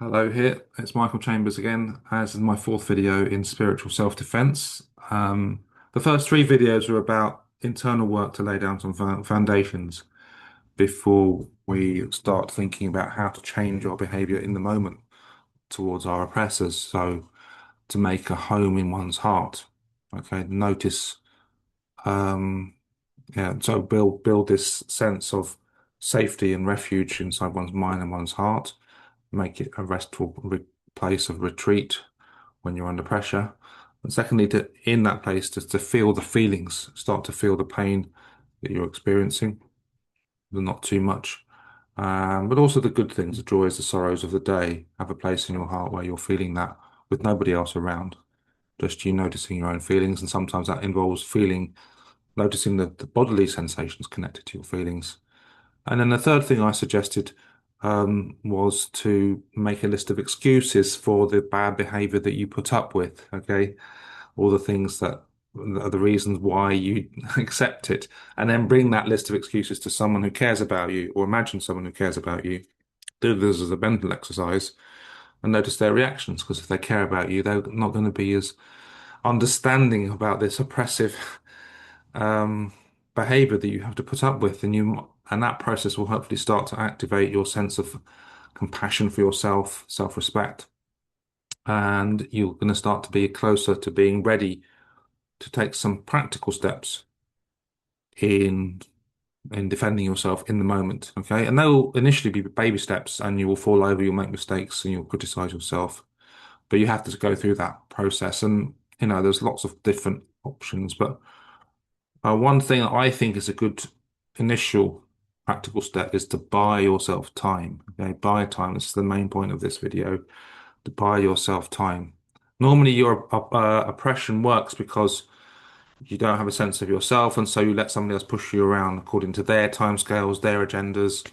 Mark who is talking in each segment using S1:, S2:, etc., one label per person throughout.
S1: Hello here, it's Michael Chambers again, as in my fourth video in spiritual self-defense. The first three videos were about internal work to lay down some foundations before we start thinking about how to change our behavior in the moment towards our oppressors. So to make a home in one's heart. Okay, notice, um, yeah, so build this sense of safety and refuge inside one's mind and one's heart. Make it a restful place of retreat when you're under pressure. And secondly, in that place, to feel the feelings, start to feel the pain that you're experiencing, but not too much. But also the good things, the joys, the sorrows of the day, have a place in your heart where you're feeling that with nobody else around, just you noticing your own feelings. And sometimes that involves noticing the bodily sensations connected to your feelings. And then the third thing I suggested was to make a list of excuses for the bad behavior that you put up with. Okay, all the things that are the reasons why you accept it, and then bring that list of excuses to someone who cares about you, or imagine someone who cares about you. Do this as a mental exercise and notice their reactions, because if they care about you, they're not going to be as understanding about this oppressive um, behavior that you have to put up with, and that process will hopefully start to activate your sense of compassion for yourself, self-respect, and you're going to start to be closer to being ready to take some practical steps in defending yourself in the moment. Okay, and they'll initially be baby steps, and you will fall over, you'll make mistakes, and you'll criticize yourself, but you have to go through that process, and there's lots of different options, but one thing I think is a good initial practical step is to buy yourself time. Okay, buy time. This is the main point of this video, to buy yourself time. Normally, your oppression works because you don't have a sense of yourself, and so you let somebody else push you around according to their timescales, their agendas,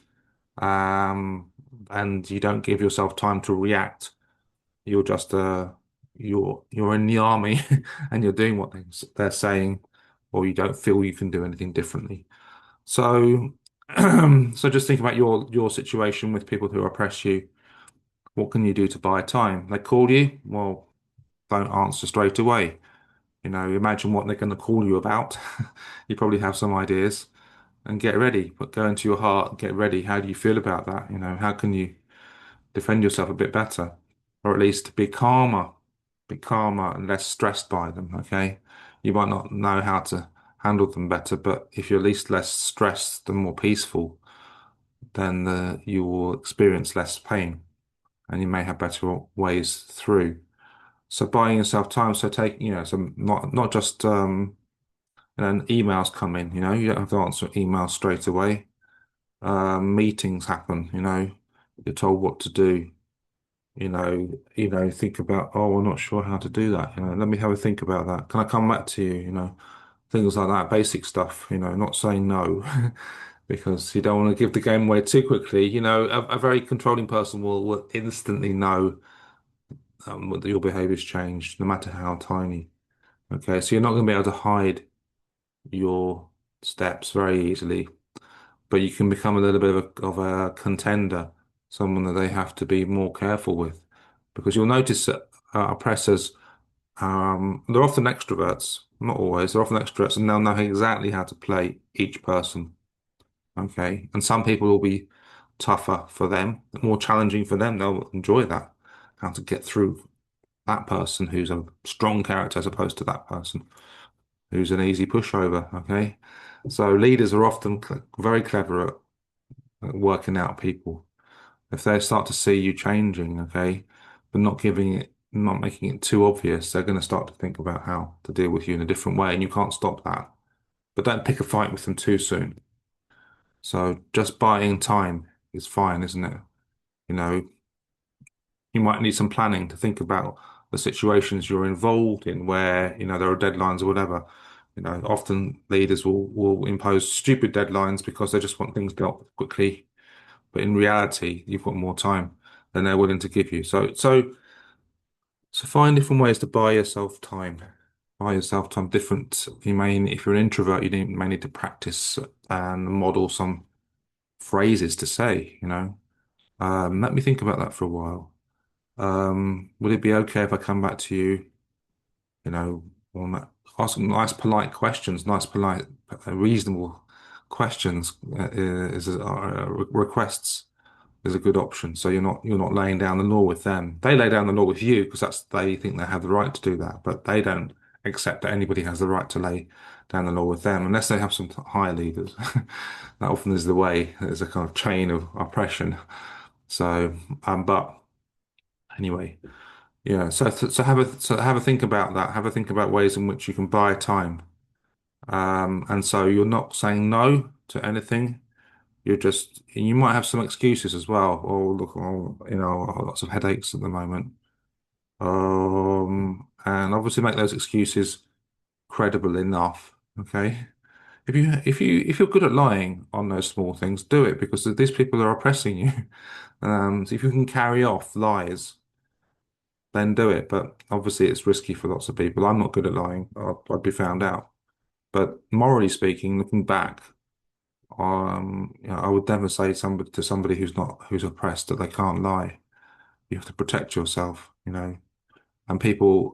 S1: um, and you don't give yourself time to react. You're just you're in the army and you're doing what they're saying, or you don't feel you can do anything differently. So, so just think about your situation with people who oppress you. What can you do to buy time? They call you, well, don't answer straight away. Imagine what they're going to call you about. You probably have some ideas and get ready, but go into your heart, get ready. How do you feel about that? How can you defend yourself a bit better, or at least be calmer and less stressed by them, okay? You might not know how to handle them better, but if you're at least less stressed and more peaceful, then you will experience less pain and you may have better ways through. So buying yourself time, so take, some not just emails come in, you don't have to answer emails straight away. Meetings happen, you're told what to do. Think about, oh, I'm not sure how to do that. Let me have a think about that. Can I come back to you? Things like that, basic stuff, not saying no because you don't want to give the game away too quickly. A very controlling person will instantly know that your behavior's changed, no matter how tiny. Okay, so you're not going to be able to hide your steps very easily, but you can become a little bit of a contender, someone that they have to be more careful with, because you'll notice that oppressors, they're often extroverts, not always, they're often extroverts, and they'll know exactly how to play each person. Okay, and some people will be tougher for them, more challenging for them. They'll enjoy that, how to get through that person who's a strong character as opposed to that person who's an easy pushover. Okay, so leaders are often very clever at working out people. If they start to see you changing, okay, but not making it too obvious, they're going to start to think about how to deal with you in a different way, and you can't stop that. But don't pick a fight with them too soon. So just buying time is fine, isn't it? You know, you might need some planning to think about the situations you're involved in where, there are deadlines or whatever. Often leaders will impose stupid deadlines because they just want things dealt with quickly. But in reality, you've got more time than they're willing to give you. So find different ways to buy yourself time. Buy yourself time. If you're an introvert, may need to practice and model some phrases to say. Let me think about that for a while. Would it be okay if I come back to you, you know, on that, ask some nice, polite questions, nice, polite, reasonable questions requests is a good option. So you're not laying down the law with them. They lay down the law with you because they think they have the right to do that, but they don't accept that anybody has the right to lay down the law with them unless they have some higher leaders. That often is the way. There's a kind of chain of oppression. So, but anyway, yeah. So have a think about that. Have a think about ways in which you can buy time. And so you're not saying no to anything. You might have some excuses as well. Or look, I've got lots of headaches at the moment. And obviously make those excuses credible enough. Okay. If you're good at lying on those small things, do it because these people are oppressing you. So if you can carry off lies, then do it. But obviously it's risky for lots of people. I'm not good at lying. I'd be found out. But morally speaking, looking back, I would never say somebody who's oppressed that they can't lie. You have to protect yourself, And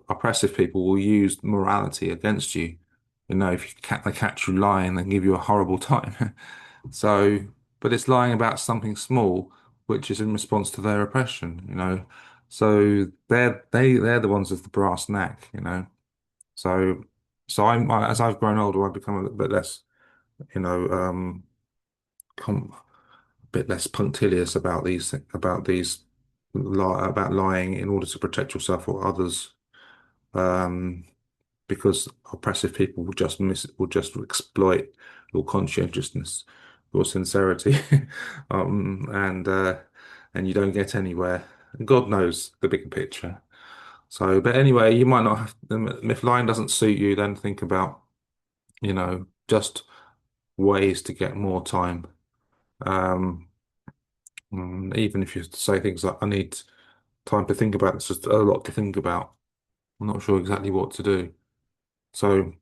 S1: oppressive people will use morality against you. If they catch you lying, they give you a horrible time. So, but it's lying about something small, which is in response to their oppression. So they're the ones with the brass neck. So, as I've grown older, I've become a little bit less, you know, com a bit less punctilious about lying in order to protect yourself or others. Um, because oppressive people will just exploit your conscientiousness, your sincerity, and you don't get anywhere. God knows the bigger picture. So, but anyway, you might not have, if lying doesn't suit you, then think about, just ways to get more time. Um, Even if you say things like, I need time to think about, it's just a lot to think about. I'm not sure exactly what to do. So,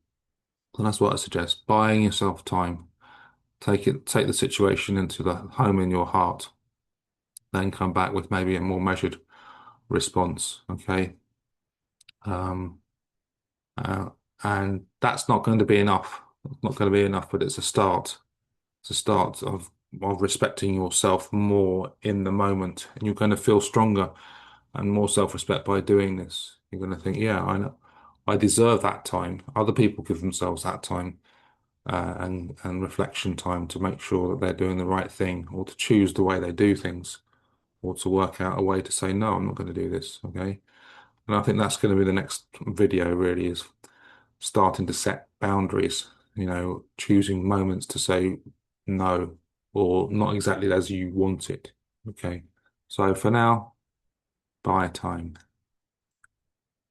S1: and that's what I suggest. Buying yourself time. Take the situation into the home in your heart, then come back with maybe a more measured response. Okay. Um, uh, and that's not going to be enough. It's not going to be enough, but it's a start. It's a start of respecting yourself more in the moment, and you're going to feel stronger and more self-respect by doing this. You're going to think, yeah, I know, I deserve that time. Other people give themselves that time. And reflection time to make sure that they're doing the right thing or to choose the way they do things or to work out a way to say, no, I'm not going to do this. Okay. And I think that's going to be the next video really is starting to set boundaries, choosing moments to say no or not exactly as you want it. Okay. So for now, buy time.